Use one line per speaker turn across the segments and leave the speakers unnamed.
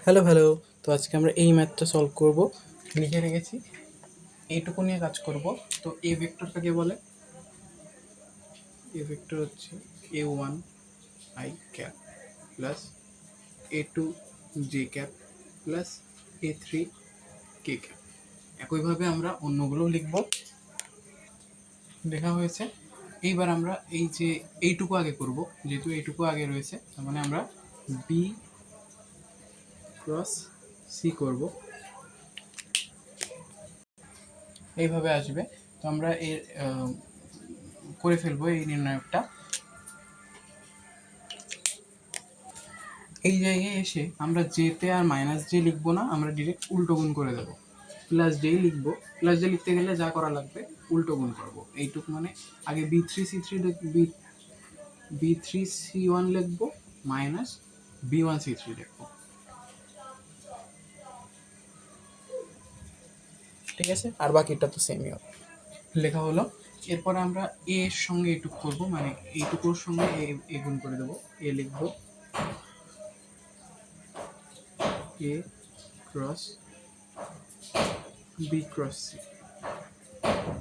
Hello hello. তো আজকে আমরা এই ম্যাথটা সলভ করব। লিখে রেখেছি, এইটুকু নিয়ে কাজ করব। তো এ ভেক্টর কাকে বলে? এ ভেক্টর হচ্ছে a1 i cap plus a2 j cap plus a3 k cap. একইভাবে আমরা অন্যগুলো লিখব, লেখা হয়েছে। এইবার আমরা এই যে এইটুকু আগে করব, যেহেতু এইটুকু আগে রয়েছে, তার মানে আমরা বি ক্রস সি করব, এইভাবে আসবে। তো আমরা এর করে ফেলবো এই নির্ণায়কটা। এই জায়গায় এসে আমরা জেতে আর মাইনাস জে লিখবো না, আমরা ডিরেক্ট উল্টো গুণ করে দেবো। প্লাস জেই লিখবো, প্লাস জে লিখতে গেলে যা করা লাগবে উল্টো গুণ করবো। এইটুকু মানে আগে বি3 সি3 লিখবো মাইনাস বি1 সি3 লিখবো, ঠিক আছে? আর বাকিটা তো সেমই হবে, লেখা হলো। এরপরে আমরা এ এর সঙ্গে এইটুকু করবো, মানে এইটুকুর সঙ্গে এ গুণ করে দেবো। এ লিখবো এ ক্রস বি ক্রস সি।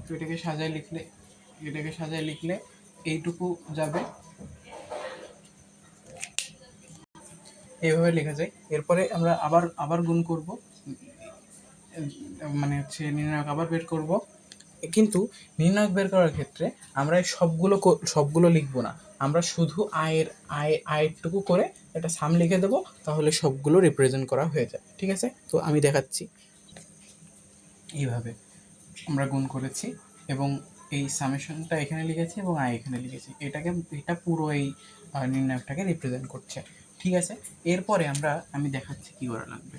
তো এটাকে সাজায় লিখলে এইটুকু যাবে, এইভাবে লেখা যায়। এরপরে আমরা আবার গুণ করব, মানে হচ্ছে নির্ণায়ক আবার বের করব। কিন্তু নির্ণায়ক বের করার ক্ষেত্রে আমরা এই সবগুলো লিখবো না, আমরা শুধু আয়েরটুকু করে একটা সাম লিখে দেবো, তাহলে সবগুলো রিপ্রেজেন্ট করা হয়ে যায়, ঠিক আছে? তো আমি দেখাচ্ছি। এইভাবে আমরা গুণ করেছি এবং এই সামেশনটা এখানে লিখেছি এবং এখানে লিখেছি। এটা পুরো এই নির্ণায়কটাকে রিপ্রেজেন্ট করছে, ঠিক আছে? এরপরে আমি দেখাচ্ছি কী করা লাগবে।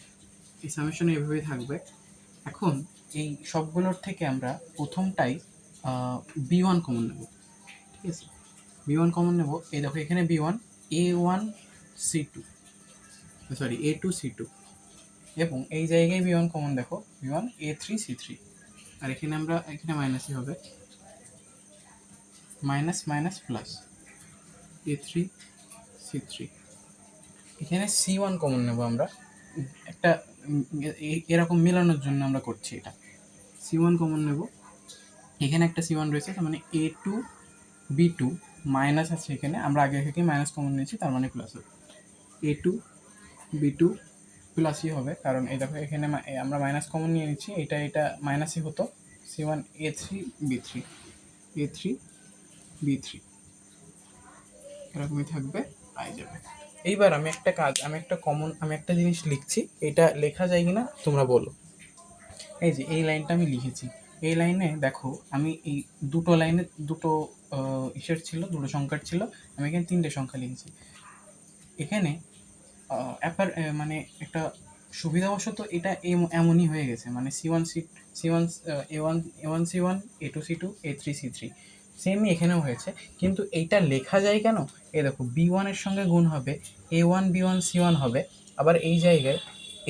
এই সামেশন এভাবেই থাকবে। এখন এই সবগুলোর থেকে আমরা প্রথমটাই বি1 কমন নেব, ঠিক আছে? বি1 কমন নেব। এই দেখো এখানে B one a1 c2, sorry a2 c2, এবং এই জায়গায় বি1 কমন দেখো, বি1 a3 c3, আর এখানে মাইনাসই হবে, minus minus plus a3 c3। এখানে c1 কমন নেব আমরা, একটা এরকম মেলানোর জন্য আমরা করছি এটা। c1 কমন নেব, এখানে একটা c1 রয়েছে, তার মানে a2 b2 মাইনাস আছে এখানে, আমরা আগে থেকে মাইনাস কমন নিয়েছি, তার মানে প্লাস হবে। a2 b2 প্লাসই হবে, কারণ এই দেখো এখানে আমরা মাইনাস কমন নিয়ে নিচ্ছি, এটা মাইনাসই হতো। c1 a3 b3 এরকমই থাকবে, পাই যাবে। এইবার আমি একটা জিনিস লিখছি, এটা লেখা যায় কিনা তোমরা বলো। এই যে এই লাইনটা আমি লিখেছি, এই লাইনে দেখো আমি এই দুটো দুটো সংখ্যার ছিল, আমি এখানে 3টে সংখ্যা লিখেছি। এখানে মানে একটা সুবিধাবশত এটা এমনই হয়ে গেছে, মানে সি ওয়ান এ ওয়ান এ2 সি2 এ3 সি3 সেমই এখানেও হয়েছে। কিন্তু এইটা লেখা যায় কেন? এই দেখো বি1 সঙ্গে গুণ হবে a1 b1 c1 হবে, আবার এই জায়গায়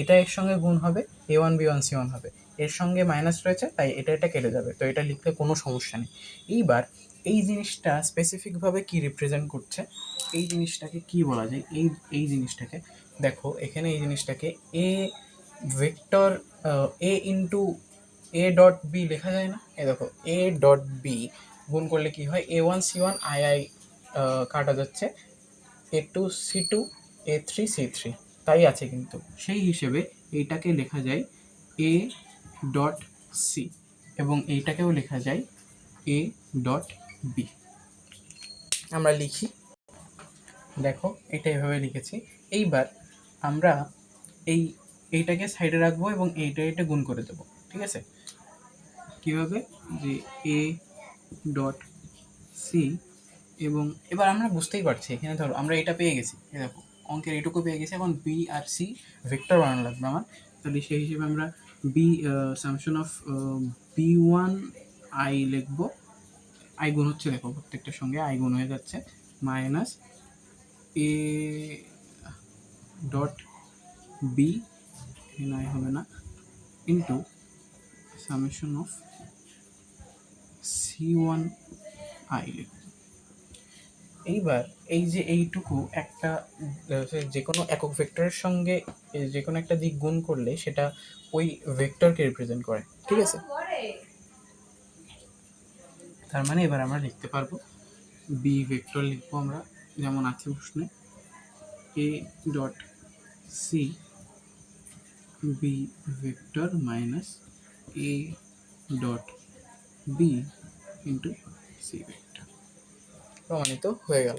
এটা এর সঙ্গে গুণ হবে a1 b1 c1 হবে, এর সঙ্গে মাইনাস রয়েছে, তাই এটা কেটে যাবে, তো এটা লিখতে কোনো সমস্যা নেই। এইবার এই জিনিসটা স্পেসিফিকভাবে কি রিপ্রেজেন্ট করছে, এই জিনিসটাকে কি বলা যায়? এই জিনিসটাকে দেখো, এখানে এই জিনিসটাকে A vector A into A dot B লেখা যায় না? এই দেখো এ ডট বি গুণ করলে কি হয়, a1 c1 আই কাটা যাচ্ছে, a2 c2 a3 c3, তাই আছে। কিন্তু সেই হিসেবে এইটাকে লেখা যায় এ ডট সি, এবং এইটাকেও লেখা যায় এ ডট বি। আমরা লিখি, দেখো এটা এভাবে লিখেছি। এইবার আমরা এইটাকে সাইডে রাখবো এবং এইটা গুণ করে দেবো, ঠিক আছে? কীভাবে? যে এ ডট সি, এবং এবার আমরা বুঝতেই পারছি, এখানে ধরো আমরা এটা পেয়ে গেছি, এ দেখো অঙ্কের এইটুকু পেয়ে গেছি, এখন বি আর সি ভেক্টর বানানো লাগবে আমার। তাহলে সেই হিসেবে আমরা সামশন অফ b1 i লিখবো। আই গুণ হচ্ছে, দেখো প্রত্যেকটার সঙ্গে আই গুণ হয়ে যাচ্ছে, মাইনাস এ ডট বি, এখানে আই হবে না, into summation of c1 i লিখব। এইবার এই যে এইটুকু একটা যে কোনো একক ভেক্টরের সঙ্গে যে কোনো একটা দিক গুণ করলে সেটা ওই ভেক্টরকে রিপ্রেজেন্ট করে, ঠিক আছে? তার মানে এবার আমরা লিখতে পারবো বি ভেক্টর লিখবো আমরা যেমন আছে প্রশ্নে, A dot C B vector minus A dot B into C vector. প্রমাণিত হয়ে গেল।